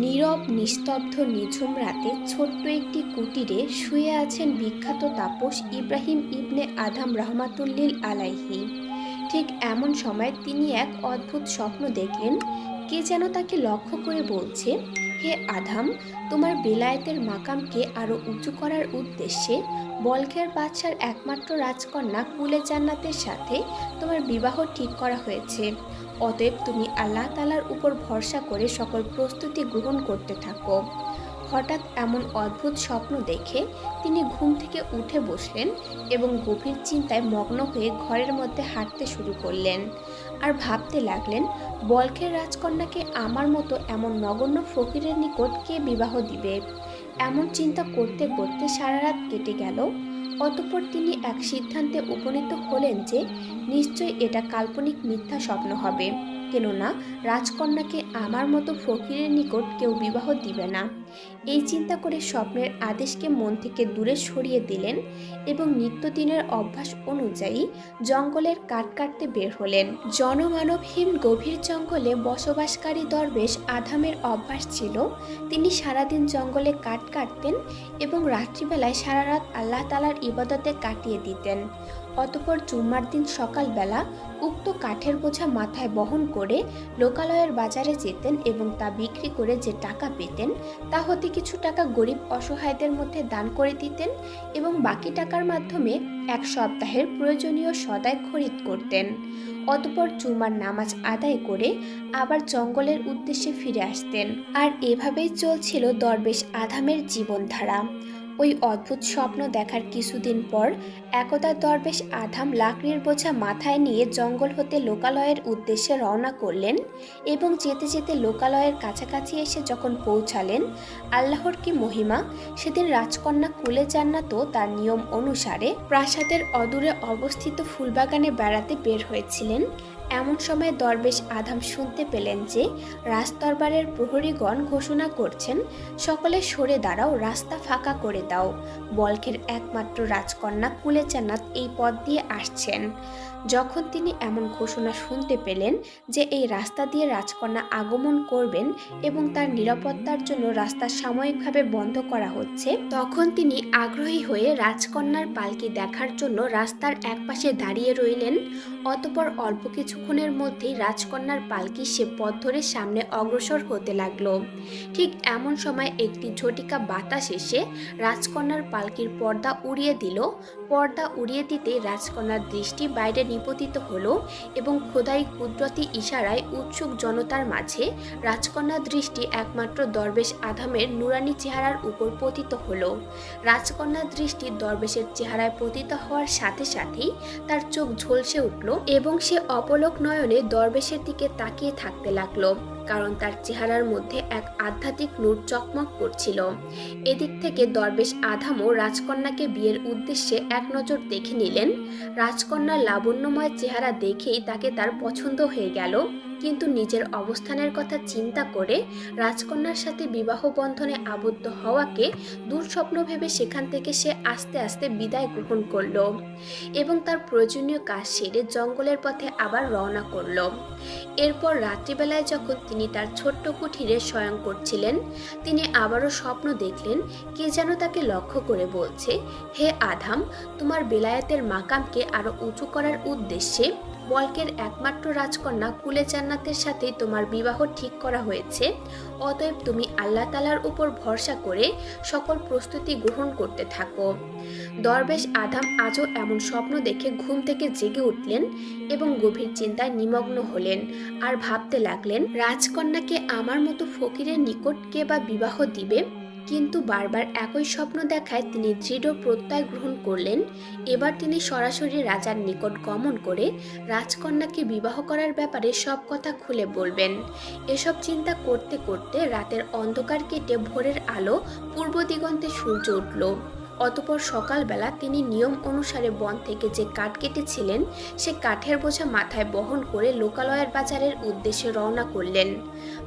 নীরব নিস্তব্ধ নিঝুম রাতে ছোট্ট একটি কুটিরে শুয়ে আছেন বিখ্যাত তাপস ইব্রাহিম ইবনে আদম রহমাতুল্লিল আলাইহি। ঠিক এমন সময় তিনি এক অদ্ভুত স্বপ্ন দেখলেন। কে যেন তাকে লক্ষ্য করে বলছে, হে আদম, তোমার বেলায়েতের মাকামকে আরো উঁচু করার উদ্দেশ্যে বলখের বাদশার একমাত্র রাজকন্যা কুলে জান্নাতের সাথে তোমার বিবাহ ঠিক করা হয়েছে। অতএব তুমি আল্লাহ তাআলার উপর ভরসা করে সকল প্রস্তুতি গ্রহণ করতে থাকো। হঠাৎ এমন অদ্ভুত স্বপ্ন দেখে তিনি ঘুম থেকে উঠে বসলেন এবং গভীর চিন্তায় মগ্ন হয়ে ঘরের মধ্যে হাঁটতে শুরু করলেন। আর ভাবতে লাগলেন, বলখের রাজকন্যাকে আমার মতো এমন নগণ্য ফকিরের নিকট কে বিবাহ দিবে। এমন চিন্তা করতে করতে সারা রাত কেটে গেল। অতঃপর তিনি এক সিদ্ধান্তে উপনীত হলেন যে নিশ্চয়ই এটা কাল্পনিক মিথ্যা স্বপ্ন হবে, কেননা রাজকন্যাকে আমার মতো ফকিরের নিকট কেউ বিবাহ দিবে না। এই চিন্তা করে স্বপ্নের আদেশকে মন থেকে দূরে সরিয়ে দিলেন এবং নিত্যদিনের অভ্যাস অনুযায়ী জঙ্গলের কাঠ কাটতে বের হলেন। জনমানবহীন গভীর জঙ্গলে বসবাসকারী দরবেশ আধামের অভ্যাস ছিল, তিনি সারাদিন জঙ্গলে কাঠ কাটতেন এবং রাত্রিবেলায় সারা রাত আল্লাহ তাআলার ইবাদতে কাটিয়ে দিতেন। অতঃপর জুম্মার দিন সকালবেলা উক্ত কাঠের বোঝা মাথায় বহন করে লোকালয়ের বাজারে যেতেন এবং তা বিক্রি করে যে টাকা পেতেন তা হতে কিছু টাকা গরিব অসহায়দের মধ্যে দান করে দিতেন এবং বাকি টাকার মাধ্যমে এক সপ্তাহের প্রয়োজনীয় সদাই খরিদ করতেন। অতঃপর জুমার নামাজ আদায় করে আবার জঙ্গলের উদ্দেশ্যে ফিরে আসতেন। আর এভাবেই চলছিল দরবেশ আধামের জীবনধারা। ওই অদ্ভুত স্বপ্ন দেখার কিছুদিন পর একদা দরবেশ আধাম লাকড়ির বোঝা মাথায় নিয়ে জঙ্গল হতে লোকালয়ের উদ্দেশ্যে রওনা করলেন এবং যেতে যেতে লোকালয়ের কাছাকাছি এসে যখন পৌঁছালেন, আল্লাহর কি মহিমা, সেদিন রাজকন্যা কুলে জান্নাতও তার নিয়ম অনুসারে প্রাসাদের অদূরে অবস্থিত ফুলবাগানে বেড়াতে বের হয়েছিলেন। এমন সময় দরবেশ আধাম শুনতে পেলেন যে রাজদরবারের প্রহরীগণ ঘোষণা করছেন, সকলে সরে দাঁড়াও, রাস্তা ফাঁকা করে দাও, বলখের একমাত্র রাজকন্যা কুলে জান্নাত এই পথ দিয়ে আসছেন। যখন তিনি এমন ঘোষণা শুনতে পেলেন যে এই রাস্তা দিয়ে রাজকন্যা আগমন করবেন এবং তার নিরাপত্তার জন্য রাস্তা সাময়িকভাবে বন্ধ করা হচ্ছে, তখন তিনি আগ্রহী হয়ে রাজকন্যার পালকি দেখার জন্য রাস্তার একপাশে দাঁড়িয়ে রইলেন। অতঃপর অল্প কিছুক্ষণের মধ্যেই রাজকন্যার পালকি সে পথ ধরে সামনে অগ্রসর হতে লাগলো। ঠিক এমন সময় একটি ঝটিকা বাতাস এসে রাজকন্যার পালকির পর্দা উড়িয়ে দিল। পর্দা উড়িয়ে দিতে রাজকন্যার দৃষ্টি বাইরে নিপতিত হলো এবং খোদাই কুদরতি ইশারায় উৎসুক জনতার মাঝে রাজকন্যার দৃষ্টি একমাত্র দরবেশ আধামের নুরানি চেহারার উপর পতিত হলো। রাজকন্যার দৃষ্টি দরবেশের চেহারায় পতিত হওয়ার সাথে সাথেই তার চোখ ঝলসে উঠল এবং সে অপলক নয়নে দরবেশের দিকে তাকিয়ে থাকতে লাগলো, কারণ তার চেহারার মধ্যে এক আধ্যাত্মিক নূর চকমক করছিল। এদিক থেকে দরবেশ আধামও রাজকন্যাকে বিয়ের উদ্দেশ্যে এক নজর দেখে নিলেন। রাজকন্যার লাবণ্যময় চেহারা দেখেই তাকে তার পছন্দ হয়ে গেল, কিন্তু নিজের অবস্থানের কথা চিন্তা করে রাজকন্যার সাথে বিবাহ বন্ধনে আবদ্ধ হওয়াকে দুঃস্বপ্ন ভেবে সেখান থেকে সে আস্তে আস্তে বিদায় গ্রহণ করল এবং তার প্রয়োজনীয় কাজ সেরে জঙ্গলের পথে আবার রওনা করল। এরপর রাত্রিবেলায় যখন তিনি তার ছোট্ট কুঠিরে শয়ন করছিলেন, তিনি আবারও স্বপ্ন দেখলেন, কে যেন তাকে লক্ষ্য করে বলছে, হে আধাম, তোমার বেলায়েতের মাকামকে আরো উঁচু করার উদ্দেশ্যে বলকের একমাত্র রাজকন্যা কুলে জান্নাতের সাথে তোমার বিবাহ ঠিক করা হয়েছে। অতএব তুমি আল্লাহ তাআলার উপর ভরসা করে সকল প্রস্তুতি গ্রহণ করতে থাকো। দরবেশ আধাম আজও এমন স্বপ্ন দেখে ঘুম থেকে জেগে উঠলেন এবং গভীর চিন্তায় নিমগ্ন হলেন আর ভাবতে লাগলেন, রাজকন্যাকে আমার মতো ফকিরের নিকট কে বা বিবাহ দিবে। কিন্তু বারবার একই স্বপ্ন দেখায় তিনি দৃঢ় প্রত্যয় গ্রহণ করলেন। এবার তিনি সরাসরি রাজার নিকট গমন করে রাজকন্যাকে বিবাহ করার ব্যাপারে সব কথা খুলে বলবেন। এসব চিন্তা করতে করতে রাতের অন্ধকার কেটে ভোরের আলো পূর্ব দিগন্তে সূর্য উঠল। অতঃপর সকালবেলা তিনি নিয়ম অনুসারে বন থেকে যে কাঠ কেটেছিলেন সে কাঠের বোঝা মাথায় বহন করে লোকালয়ের বাজারের উদ্দেশ্যে রওনা করলেন।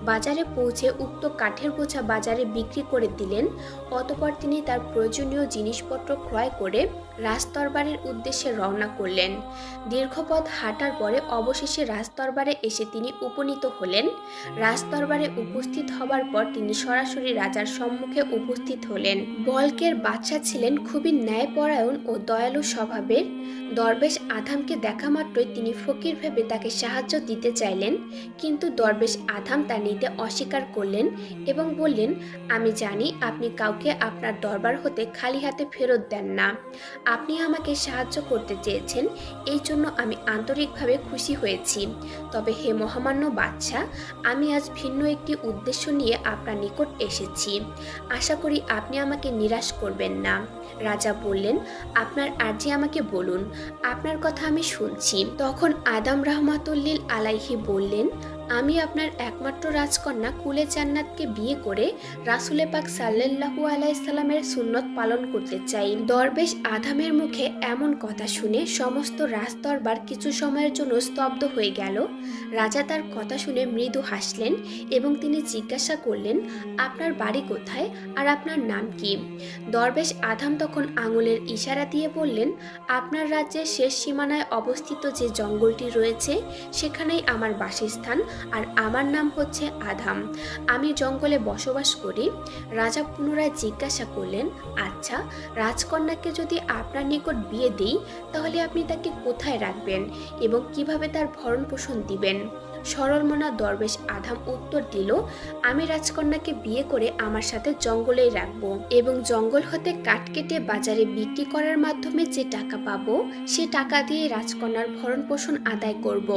বাজারে পৌঁছে উক্ত কাঠের বোঝা বাজারে বিক্রি করে দিলেন। অতঃপর তিনি তার প্রয়োজনীয় জিনিসপত্র ক্রয় করে রাজদরবারের উদ্দেশ্যে রওনা করলেন। দীর্ঘ পথ হাঁটার পরে অবশেষে রাজদরবারে এসে তিনি উপনীত হলেন। রাজদরবারে উপস্থিত হবার পর তিনি সরাসরি রাজার সম্মুখে উপস্থিত হলেন। বল্কের বাদশা ছিলেন খুবই ন্যায়পরায়ণ ও দয়ালু স্বভাবের। দরবেশ আধামকে দেখা মাত্রই তিনি ফকির ভেবে তাকে সাহায্য দিতে চাইলেন, কিন্তু দরবেশ আধাম তা নিতে অস্বীকার করলেন এবং বললেন, আমি জানি আপনি কাউকে আপনার দরবার হতে খালি হাতে ফেরত দেন না। আপনি আমাকে সাহায্য করতে চেয়েছেন, এই জন্য আমি আন্তরিকভাবে খুশি হয়েছি। তবে হে মহামান্য বাদশা, আমি আজ ভিন্ন একটি উদ্দেশ্য নিয়ে আপনার নিকট এসেছি। আশা করি আপনি আমাকে নিরাশ করবেন না। রাজা বললেন, আপনার আর্জি আমাকে বলুন, আপনার কথা আমি শুনছি। তখন আদম রাহমাতুল্লিল আলাইহি বললেন, আমি আপনার একমাত্র রাজকন্যা কুলে জান্নাতকে বিয়ে করে রাসূলে পাক সাল্লাল্লাহু আলাইহি সাল্লামের সুন্নত পালন করতে চাই। দরবেশ আধামের মুখে এমন কথা শুনে সমস্ত রাজদরবার কিছু সময়ের জন্য স্তব্ধ হয়ে গেল। রাজা তার কথা শুনে মৃদু হাসলেন এবং তিনি জিজ্ঞাসা করলেন, আপনার বাড়ি কোথায় আর আপনার নাম কি? দরবেশ আধাম তখন আঙুলের ইশারা দিয়ে বললেন, আপনার রাজ্যের শেষ সীমানায় অবস্থিত যে জঙ্গলটি রয়েছে সেখানেই আমার বাসস্থান, আর আমার নাম হচ্ছে আধাম। আমি জঙ্গলে বসবাস করি। রাজা পুনরায় জিজ্ঞাসা করলেন, আচ্ছা, রাজকন্যাকে যদি আপনার নিকট বিয়ে দিই তাহলে আপনি তাকে কোথায় রাখবেন এবং কিভাবে তার ভরণ পোষণ দিবেন? সরলমনা দরবেশ আধাম উত্তর দিল, আমি রাজকন্যাকে বিয়ে করে আমার সাথে জঙ্গলেই রাখবো এবং জঙ্গল হতে কাঠ কেটে বাজারে বিক্রি করার মাধ্যমে যে টাকা পাবো সে টাকা দিয়ে রাজকন্যার ভরণ পোষণ আদায় করব।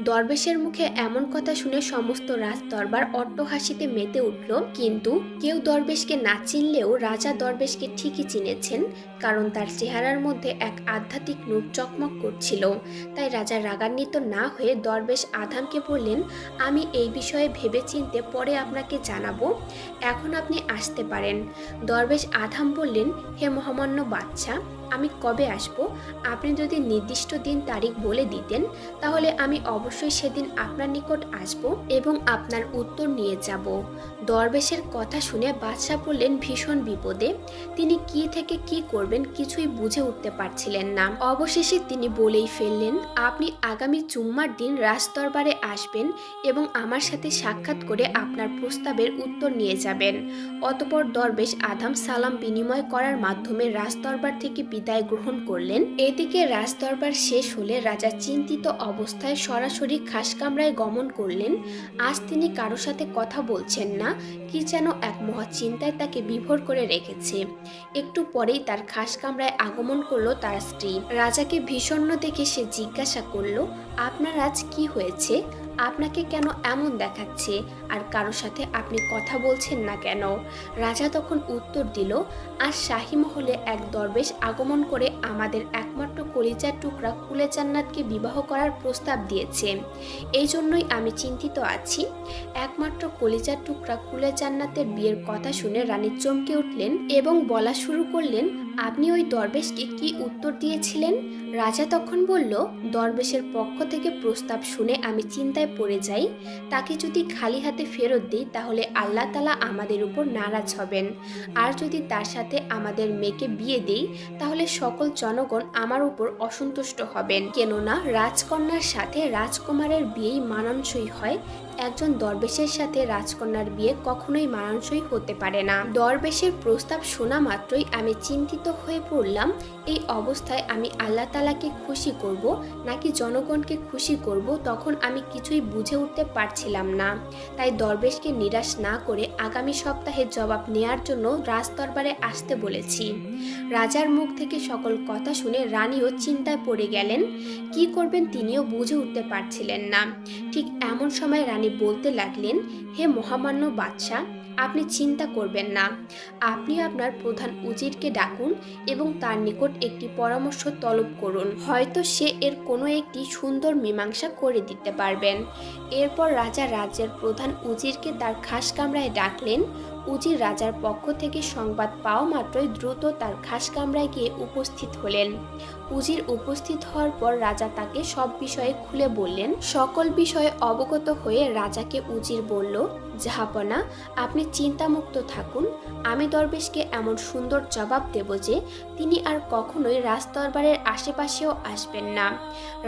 দরবেশের মুখে এমন কথা শুনে সমস্ত রাজদরবার অট্টহাসিতে মেতে উঠল, কিন্তু কেউ দরবেশকে না চিনলেও রাজা দরবেশকে ঠিকই চিনেছেন, কারণ তার চেহারার মধ্যে এক আধ্যাত্মিক নূর চকমক করছিল। তাই রাজা রাগান্বিত না হয়ে দরবেশ আধামকে বললেন, আমি এই বিষয়ে ভেবেচিন্তে পরে আপনাকে জানাবো, এখন আপনি আসতে পারেন। দরবেশ আধাম বললেন, হে মহামান্য বাদশা, আমি কবে আসব? আপনি যদি নির্দিষ্ট দিন তারিখ বলে দিতেন তাহলে আমি অবশ্যই সেদিন আপনার নিকট আসব এবং আপনার উত্তর নিয়ে যাব। দরবেশের কথা শুনে বাদশা বললেন ভীষণ বিপদে। তিনি কি থেকে কি করবেন কিছুই বুঝে উঠতে পারছিলেন না। অবশেষে তিনি বলেই ফেললেন, আপনি আগামী জুম্মার দিন রাজদরবারে আসবেন এবং আমার সাথে সাক্ষাৎ করে আপনার প্রস্তাবের উত্তর নিয়ে যাবেন। অতঃপর দরবেশ আধাম সালাম বিনিময় করার মাধ্যমে রাজদরবার থেকে বিদায় গ্রহণ করলেন। এদিকে রাজদরবার শেষ হলে রাজা চিন্তিত অবস্থায় সরাসরি খাসকামরায় গমন করলেন। আজ তিনি কারো সাথে কথা বলছেন না, কি যেন এক মহা চিন্তায় তাকে বিভোর করে রেখেছে। একটু পরেই তার খাসকামরায় আগমন করলো তার স্ত্রী। রাজাকে ভীষণ দেখে সে জিজ্ঞাসা করলো, আপনার আজ কি হয়েছে? আপনাকে কেন এমন দেখাচ্ছে আর কারো সাথে আপনি কথা বলছেন না কেন? রাজা তখন উত্তর দিল, আজ শাহী মহলে এক দরবেশ আগমন করে আমাদের একমাত্র কলিজার টুকরা কুলে জান্নাতকে বিবাহ করার প্রস্তাব দিয়েছে। এই জন্যই আমি চিন্তিত আছি। একমাত্র কলিজার টুকরা কুলে জান্নাতের বিয়ের কথা শুনে রানী চমকে উঠলেন এবং বলা শুরু করলেন, আপনি ওই দরবেশকে কি উত্তর দিয়েছিলেন? রাজা তখন বলল, দরবেশের পক্ষ থেকে প্রস্তাব শুনে আমি চিন্তায় পড়ে যাই। তাকে যদি খালি হাতে ফেরত দিই তাহলে আল্লাহ তাআলা আমাদের উপর নারাজ হবেন, আর যদি তার সাথে আমাদের মেয়েকে বিয়ে দিই তাহলে সকল জনগণ আমার উপর অসন্তুষ্ট হবেন, কেননা রাজকন্যার সাথে রাজকুমারের বিয়েই মানানসই হয়। একজন দরবেশের সাথে রাজকন্যার বিয়ে কখনোই মানানসই হতে পারে না। দরবেশের প্রস্তাব শোনা মাত্রই আমি চিন্তিত হয়ে পড়লাম। এই অবস্থায় আমি আল্লাহ তাআলাকে খুশি করব নাকি জনগণকে খুশি করব তখন আমি কিছুই বুঝে উঠতে পারছিলাম না। তাই দরবেশকে নিরাশ না করে আগামী সপ্তাহে জবাব নেয়ার জন্য রাজদরবারে আসতে বলেছি। রাজার মুখ থেকে সকল কথা শুনে রানীও চিন্তায় পড়ে গেলেন। কি করবেন তিনিও বুঝে উঠতে পারছিলেন না। ঠিক এমন সময় রানী বলতে লাগলেন, হে মহামান্য বাদশা, আপনি চিন্তা করবেন না। আপনি আপনার প্রধান উজিরকে ডাকুন এবং তার নিকট একটি পরামর্শ তলব করুন, হয়তো সে এর কোনো একটি সুন্দর মীমাংসা করে দিতে পারবেন। এরপর রাজা রাজ্যের প্রধান উজিরকে তার খাস কামরায় ডাকলেন। উজির রাজার পক্ষ থেকে সংবাদ পাওয়া মাত্রই দ্রুত তার খাস কামরায় গিয়ে উপস্থিত হলেন। উজির উপস্থিত হওয়ার পর রাজা তাকে সব বিষয়ে খুলে বললেন। সকল বিষয়ে অবগত হয়ে রাজাকে উজির বলল, জাহাপনা, আপনি চিন্তামুক্ত থাকুন। আমি দরবেশকে এমন সুন্দর জবাব দেব যে তিনি আর কখনোই রাজদরবারের আশেপাশেও আসবেন না।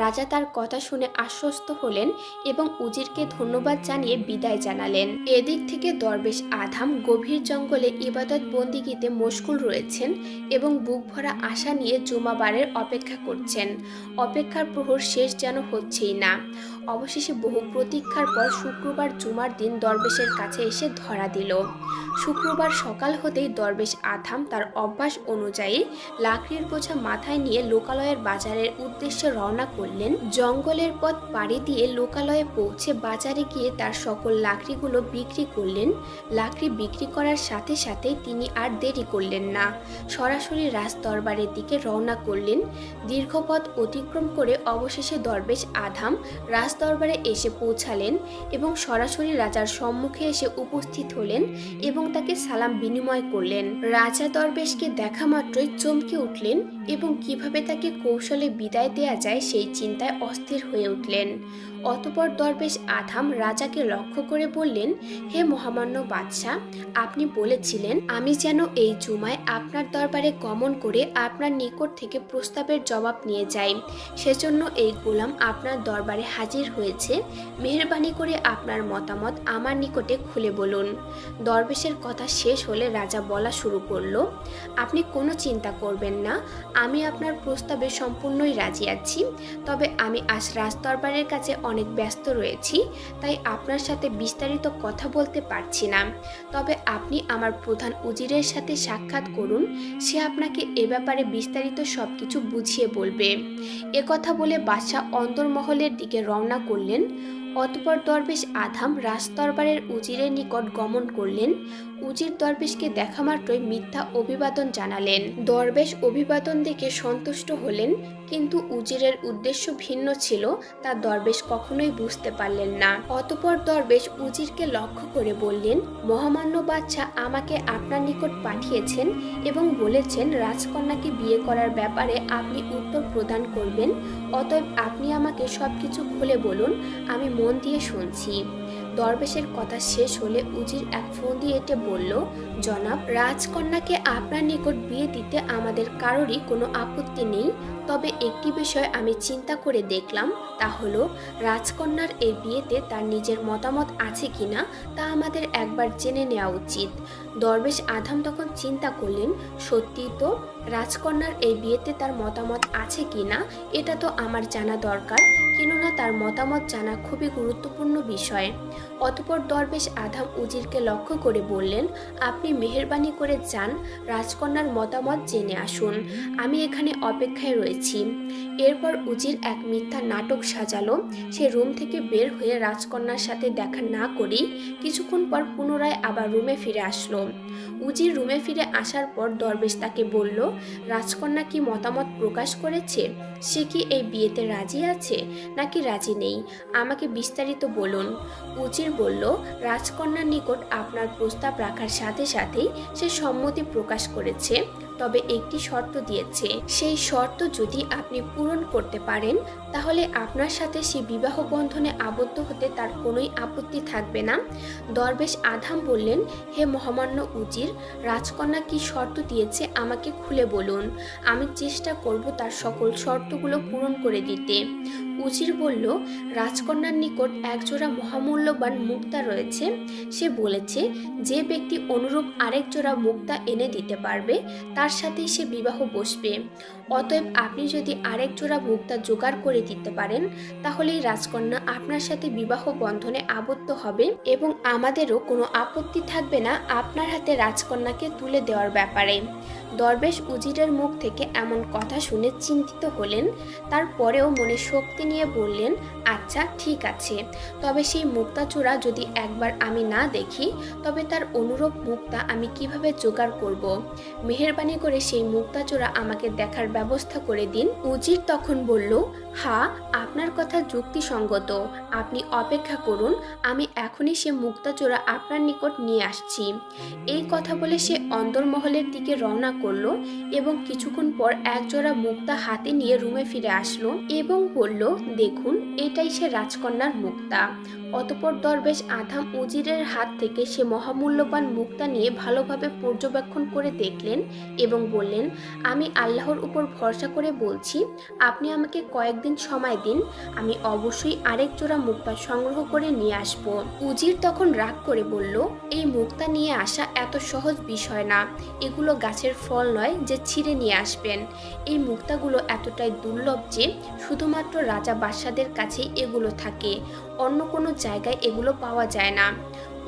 রাজা তার কথা শুনে আশ্বস্ত হলেন এবং উজিরকে ধন্যবাদ জানিয়ে বিদায় জানালেন। এদিক থেকে দরবেশ আধাম গভীর জঙ্গলে ইবাদত বন্দিগিতে মশগুল রয়েছেন এবং বুক ভরা আশা নিয়ে জুমাবারের অপেক্ষা করছেন। অপেক্ষার প্রহর শেষ যেন হচ্ছেই না। অবশেষে বহু প্রতীক্ষার পর শুক্রবার জুমার দিন দরবেশের কাছে এসে ধরা দিল। শুক্রবার সকাল হতেই দরবেশ আধাম তার অভ্যাস অনুযায়ী লাকড়ির বোঝা মাথায় নিয়ে লোকালয়ের বাজারের উদ্দেশ্যে রওনা করলেন। জঙ্গলের পথ পাড়ি দিয়ে লোকালয়ে পৌঁছে বাজারে গিয়ে তার সকল লাকড়িগুলো বিক্রি করলেন। লাকড়ি বিক্রি করার সাথে সাথে তিনি আর দেরি করলেন না, সরাসরি রাজদরবারের দিকে রওনা করলেন। দীর্ঘ পথ অতিক্রম করে অবশেষে দরবেশ আধাম রাজদরবারে এসে পৌঁছালেন এবং সরাসরি রাজার সম্মুখে এসে উপস্থিত হলেন এবং তাকে সালাম বিনিময় করলেন। রাজা দরবেশকে দেখা মাত্রই চমকে উঠলেন এবং কিভাবে তাকে কৌশলে বিদায় দেয়া যায় সেই চিন্তায় অস্থির হয়ে উঠলেন। অতঃপর দরবেশ আধাম রাজাকে লক্ষ্য করে বললেন, হে মহামান্য বাদশাহ, আপনি বলেছিলেন আমি যেন এই জুমায় আপনার দরবারে গমন করে আপনার নিকট থেকে প্রস্তাবের জবাব নিয়ে যাই। সেজন্য এই গোলাম আপনার দরবারে হাজির হয়েছে। মেহেরবানি করে আপনার মতামত আমার নিকটে খুলে বলুন। দরবেশের কথা শেষ হলে রাজা বলা শুরু করলো, আপনি কোনো চিন্তা করবেন না, আমি আপনার প্রস্তাবে সম্পূর্ণই রাজি আছি। তবে আমি আজ রাজদরবারের কাছে অনেক ব্যস্ত রয়েছি, তাই আপনার সাথে বিস্তারিত কথা বলতে পারছি না। তবে আপনি আমার প্রধান উজিরের সাথে সাক্ষাৎ করুন, সে আপনাকে এ ব্যাপারে বিস্তারিত সবকিছু বুঝিয়ে বলবে। একথা বলে বাদশাহ অন্দরমহলের দিকে রওনা করলেন। অতঃপর দরবেশ আধাম রাজদরবারের উজিরের নিকট গমন করলেন। উজির দরবেশকে দেখা মাত্রই মিথ্যা অভিবাদন জানালেন। দরবেশ অভিবাদন দেখে সন্তুষ্ট হলেন, কিন্তু উজিরের উদ্দেশ্য ভিন্ন ছিল তা দরবেশ কখনোই বুঝতে পারলেন না। অতঃপর দরবেশ উজিরকে লক্ষ্য করে বললেন, মহামান্য বাদশাহ আমাকে আপনার নিকট পাঠিয়েছেন এবং বলেছেন রাজকন্যাকে বিয়ে করার ব্যাপারে আপনি উত্তর প্রদান করবেন। অতএব আপনি আমাকে সবকিছু খুলে বলুন, আমি মন দিয়ে শুনছি। দরবেশের কথা শেষ হলে উজির এক ফন্দি এঁটে বলল, জনাব, রাজকন্যাকে আপনার নিকট বিয়ে দিতে আমাদের কারোরই কোনো আপত্তি নেই। তবে একটি বিষয় আমি চিন্তা করে দেখলাম, তা হলো রাজকন্যার এই বিয়েতে তার নিজের মতামত আছে কিনা তা আমাদের একবার জেনে নেওয়া উচিত। দরবেশ আধাম তখন চিন্তা করলেন, সত্যিই তো, রাজকন্যার এই বিয়েতে তার মতামত আছে কিনা এটা তো আমার জানা দরকার, কেননা তার মতামত জানা খুবই গুরুত্বপূর্ণ বিষয়। অতঃপর দরবেশ আধাম উজিরকে লক্ষ্য করে বললেন, আপনি মেহেরবানি করে যান, রাজকন্যার মতামত জেনে আসুন, আমি এখানে অপেক্ষায় রয়েছি। এরপর উজির এক মিথ্যা নাটক সাজালো। সে রুম থেকে বের হয়ে রাজকন্যার সাথে দেখা না করেই কিছুক্ষণ পর পুনরায় আবার রুমে ফিরে আসলো। উজির রুমে ফিরে আসার পর দরবেশ তাকে বলল, রাজকন্যা কি মতামত প্রকাশ করেছে? সে কি এই বিয়েতে রাজি আছে নাকি রাজি নেই? আমাকে বিস্তারিত বলুন। উজির বলল, রাজকন্যার নিকট আপনার প্রস্তাব রাখার সাথে সাথেই সে সম্মতি প্রকাশ করেছে, তবে একটি শর্ত দিয়েছে। সেই শর্ত যদি আপনি পূরণ করতে পারেন তাহলে আপনার সাথে সে বিবাহ বন্ধনে আবদ্ধ হতে তার কোনোই আপত্তি থাকবে না। দরবেশ আধাম বললেন, হে মহামান্য উজির, রাজকন্যা কি শর্ত দিয়েছে আমাকে খুলে বলুন, আমি চেষ্টা করব তার সকল শর্তগুলো পূরণ করে দিতে। উজির বলল, রাজকন্যার নিকট একজোড়া মহামূল্যবান মুক্তা রয়েছে। সে বলেছে যে ব্যক্তি অনুরূপ আরেক জোড়া মুক্তা এনে দিতে পারবে তার সাথেই সে বিবাহ বসবে। অতএব আপনি যদি আরেক জোড়া মুক্তা জোগাড় করে দিতে পারেন তাহলেই রাজকন্যা আপনার সাথে বিবাহ বন্ধনে আবদ্ধ হবে এবং আমাদেরও কোনো আপত্তি থাকবে না আপনার হাতে রাজকন্যাকে তুলে দেওয়ার ব্যাপারে। দরবেশ উজিরের মুখ থেকে এমন কথা শুনে চিন্তিত হলেন। তারপরেও মনে শক্তি নিয়ে বললেন, আচ্ছা ঠিক আছে, তবে সেই মুক্তাচূড়া যদি একবার আমি না দেখি তবে তার অনুরূপ মুক্তা আমি কিভাবে জোগাড় করব? মেহেরবানি করে সেই মুক্তাচূড়া আমাকে দেখার ব্যবস্থা করে দিন। উজির তখন বলল, হ্যাঁ, আপনার কথা যুক্তিসঙ্গত। আপনি অপেক্ষা করুন, আমি এখনই সে মুক্তাজোড়া আপনার নিকট নিয়ে আসছি। এই কথা বলে সে অন্দরমহলের দিকে রওনা করলো এবং কিছুক্ষণ পর একজোড়া মুক্তা হাতে নিয়ে রুমে ফিরে আসলো এবং বলল, দেখুন, এটাই সে রাজকন্যার মুক্তা। অতঃপর দরবেশ আধাম উজিরের হাত থেকে সে মহামূল্যবান মুক্তা নিয়ে ভালোভাবে পর্যবেক্ষণ করে দেখলেন এবং বললেন, আমি আল্লাহর উপর ভরসা করে বলছি, আপনি আমাকে কয়েকদিন সময় দিন, আমি অবশ্যই আরেক জোড়া মুক্তা সংগ্রহ করে নিয়ে আসব। উজির তখন রাগ করে বলল, এই মুক্তা নিয়ে আসা এত সহজ বিষয় না, এগুলো গাছের ফল নয় যে ছিঁড়ে নিয়ে আসবেন। এই মুক্তাগুলো এতটাই দুর্লভ যে শুধুমাত্র রাজা বাদশাদের কাছেই এগুলো থাকে, অন্য কোনো জায়গায় এগুলো পাওয়া যায় না।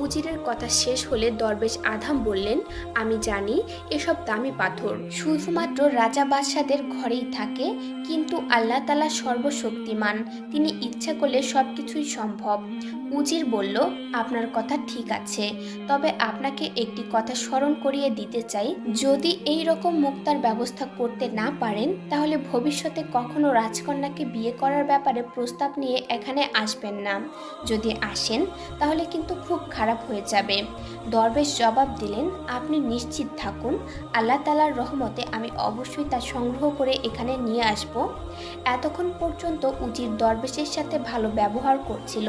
উজিরের কথা শেষ হলে দরবেশ আধাম বললেন, আমি জানি এসব দামি পাথর শুধুমাত্র রাজা বাদশাদের ঘরেই থাকে, কিন্তু আল্লাহ তাআলা সর্বশক্তিমান, তিনি ইচ্ছা করলে সবকিছুই সম্ভব। উজির বলল, আপনার কথা ঠিক আছে, তবে আপনাকে একটি কথা স্মরণ করিয়ে দিতে চাই, যদি এই রকম মুক্তার ব্যবস্থা করতে না পারেন তাহলে ভবিষ্যতে কখনো রাজকন্যাকে বিয়ে করার ব্যাপারে প্রস্তাব নিয়ে এখানে আসবেন না। যদি আসেন তাহলে কিন্তু খুব খারাপ হয়ে যাবে। দরবেশ জবাব দিলেন, আপনি নিশ্চিত থাকুন, আল্লাহ তাআলার রহমতে আমি অবশ্যই তা সংগ্রহ করে এখানে নিয়ে আসব। এতক্ষণ পর্যন্ত উজির দরবেশের সাথে ভালো ব্যবহার করছিল,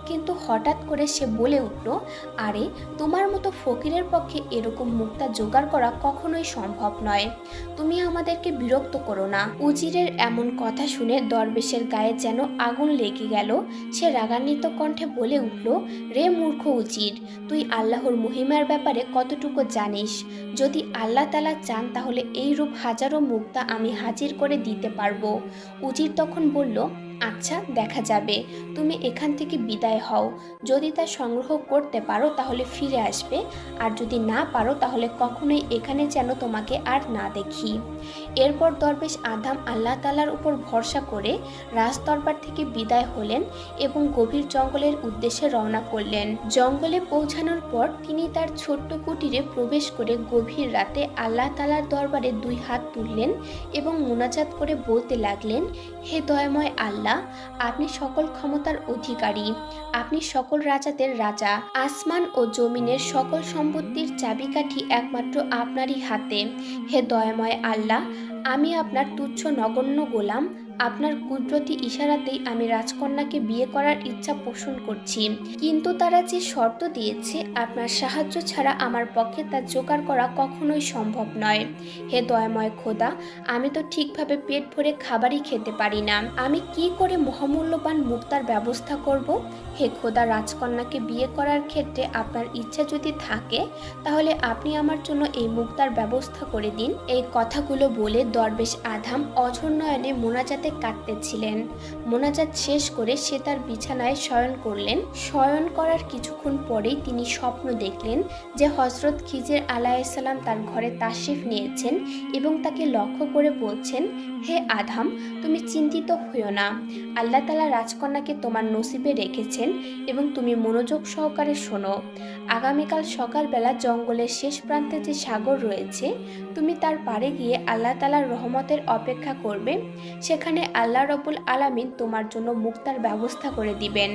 কিন্তু হঠাৎ করে সে বলে উঠল, আরে, তোমার মতো ফকিরের পক্ষে এরকম মুক্তা জোগাড় করা কখনোই সম্ভব নয়, তুমি আমাদেরকে বিরক্ত করো না। উজিরের এমন কথা শুনে দরবেশের গায়ে যেন আগুন লেগে গেল। সে রাগান্বিত কণ্ঠে বলে উঠল, রে মূর্খ উজির, তুই আল্লাহর মহিমার ব্যাপারে কতটুকু জানিস? যদি আল্লাহ তাআলা চান তাহলে এই রূপ হাজারো মুক্তা আমি হাজির করে দিতে পারবো। উজির তখন বলল, আচ্ছা, দেখা যাবে, তুমি এখান থেকে বিদায় হও। যদি তা সংগ্রহ করতে পারো তাহলে ফিরে আসবে, আর যদি না পারো তাহলে কখনোই এখানে যেন তোমাকে আর না দেখি। এরপর দরবেশ আধাম আল্লাহ তাআলার উপর ভরসা করে রাজদরবার থেকে বিদায় হলেন এবং গভীর জঙ্গলের উদ্দেশ্যে রওনা করলেন। জঙ্গলে পৌঁছানোর পর তিনি তার ছোট্ট কুটিরে প্রবেশ করে গভীর রাতে আল্লাহ তাআলার দরবারে দুই হাত তুললেন এবং মুনাজাত করে বলতে লাগলেন, হে দয়াময় আল্লাহ, আপনি সকল ক্ষমতার অধিকারী, আপনি সকল রাজাদের রাজা, আসমান ও জমিনের সকল সম্পত্তির চাবিকাঠি একমাত্র আপনারই হাতে। হে দয়াময় আল্লাহ, আমি আপনার তুচ্ছ নগণ্য গোলাম, আপনার কুদরতি ইশারাতেই আমি রাজকন্যাকে বিয়ে করার ইচ্ছা পোষণ করছি, কিন্তু তারা যে শর্ত দিয়েছে, আপনার সাহায্য ছাড়া আমার পক্ষে তা জোগাড় করা কখনোই সম্ভব নয়। হে দয়াময় খোদা, আমি তো ঠিকভাবে পেট ভরে খাবারই খেতে পারি না, আমি কি করে মহামূল্যবান মুক্তার ব্যবস্থা করব? হে খোদা, রাজকন্যাকে বিয়ে করার ক্ষেত্রে আপনার ইচ্ছা যদি থাকে তাহলে আপনি আমার জন্য এই মুক্তার ব্যবস্থা করে দিন। এই কথাগুলো বলে দরবেশ আধাম অঝোর নয়নে মোনাজাতে কাটতেছিলেন। মোনাজাত শেষ করে সে তার বিছানায় শয়ন করলেন। শয়ন করার কিছুক্ষণ পরেই তিনি স্বপ্ন দেখলেন যে হযরত খিজির আলাইহিসসালাম তার ঘরে তাশরিফ নিয়েছেন এবং তাকে লক্ষ্য করে বলছেন, হে আধাম, তুমি চিন্তিত হইও না, আল্লাহ তাআলা রাজকন্যাকে তোমার নসিবে রেখেছেন এবং তুমি মনোযোগ সহকারে শোনো। আগামীকাল সকালবেলা জঙ্গলের শেষ প্রান্তে যে সাগর রয়েছে, তুমি তার পাড়ে গিয়ে আল্লাহ তাআলার রহমতের অপেক্ষা করবে, সেখানে আল্লাহ রব্বুল আলামিন তোমার জন্য মুক্তার ব্যবস্থা করে দিবেন।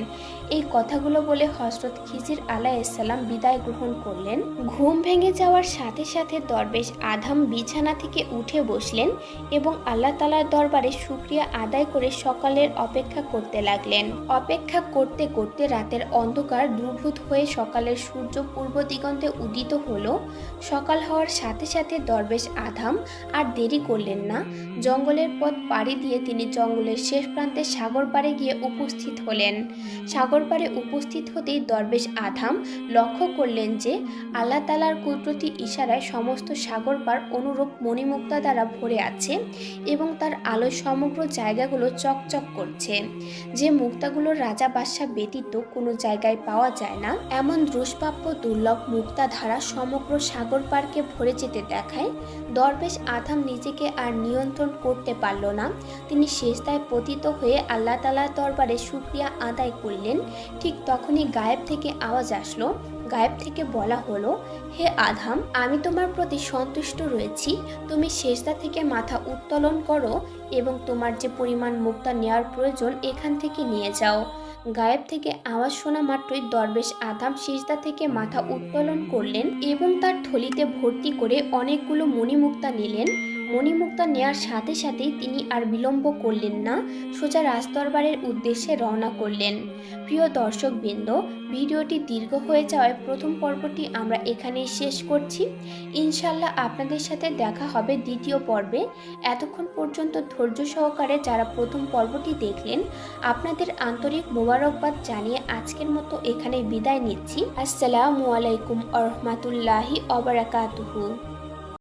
এই কথাগুলো বলে হযরত খিজির আলাইহিসসালাম বিদায় গ্রহণ করলেন। ঘুম ভেঙে যাওয়ার সাথে সাথে দরবেশ আধাম বিছানা থেকে উঠে বসলেন এবং আল্লাহ তাআলার দরবারে শুকরিয়া আদায় করে সকালের অপেক্ষা করতে লাগলেন। অপেক্ষা করতে করতে রাতের অন্ধকার দূরভূত হয়ে সকালের সূর্য পূর্ব দিগন্তে উদিত হলো। সকাল হওয়ার সাথে সাথে দরবেশ আধাম আর দেরি করলেন না। জঙ্গলের পথ পাড়ি দিয়ে তিনি জঙ্গলের শেষ প্রান্তে সাগর পাড়ে গিয়ে উপস্থিত হলেন। সাগর পাড়ে উপস্থিত হতেই দরবেশ আধাম লক্ষ্য করলেন যে আল্লাহ তাআলার কুদরতি ইশারায় সমস্ত সাগর পাড় অনুরূপ মণিমুক্তা দ্বারা ভরে আছে এবং তার আলোয় সমগ্র জায়গাগুলো চকচক করছে। যে মুক্তাগুলো রাজা বাদশা ব্যতীত কোনো জায়গায় পাওয়া যায় না, এমন দুষ্প্রাপ্য দুর্লভ মুক্তা ধারা সমগ্র সাগর পাড়কে ভরে যেতে দেখায় দরবেশ আধাম নিজেকে আর নিয়ন্ত্রণ করতে পারল না। তিনি সিজদায় পতিত হয়ে আল্লাহ তাআলার দরবারে শুকরিয়া আদায় করলেন। ঠিক তখনই গায়েব থেকে আওয়াজ আসলো, গায়েব থেকে বলা হলো, হে আধাম, আমি তোমার প্রতি সন্তুষ্ট রয়েছি। তুমি সেজদা থেকে মাথা উত্তোলন করো এবং তোমার যে পরিমাণ মুক্তা নেওয়ার প্রয়োজন এখান থেকে নিয়ে যাও। গায়েব থেকে আওয়াজ শোনা মাত্রই দরবেশ আধাম সিজদা থেকে মাথা উত্তোলন করলেন এবং তার থলিতে ভর্তি করে অনেকগুলো মণিমুক্তা নিলেন। মণিমুক্তা নেয়ার সাথে সাথেই তিনি আর বিলম্ব করলেন না, সোজা রাজদরবারের উদ্দেশ্যে রওনা করলেন। প্রিয় দর্শকবৃন্দ, ভিডিওটি দীর্ঘ হয়ে যাওয়ায় প্রথম পর্বটি আমরা এখানেই শেষ করছি। ইনশাল্লাহ আপনাদের সাথে দেখা হবে দ্বিতীয় পর্বে। এতক্ষণ পর্যন্ত ধৈর্য সহকারে যারা প্রথম পর্বটি দেখলেন, আপনাদের আন্তরিক মোবারকবাদ জানিয়ে আজকের মতো এখানে বিদায় নিচ্ছি। আসসালামু আলাইকুম ওয়া রাহমাতুল্লাহি ওয়া বারাকাতুহু।